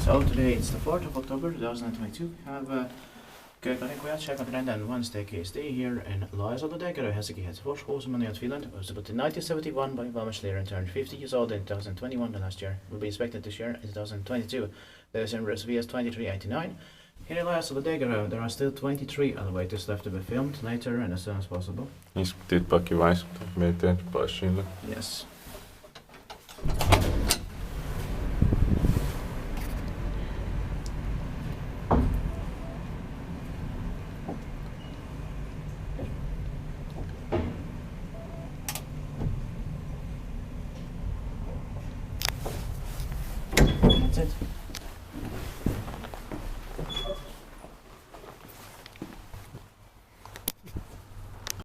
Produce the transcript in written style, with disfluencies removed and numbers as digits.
So today it's the 4th of October 2022. I have Köökarinkuja, Köökarinkuja and one stay KSD here in Laajasalo, Helsinki, Helsingfors, Finland. Was built in 1971 by ValmetSchlieren, turned 50 years old in 2021 the last year. Will be inspected this year in 2022. The December VS 2389. Here in Laajasalo, there are still 23 elevators left to be filmed later and as soon as possible. Izskatītāk jau aizskatīt, mēģināt pašīm. Yes. That's it.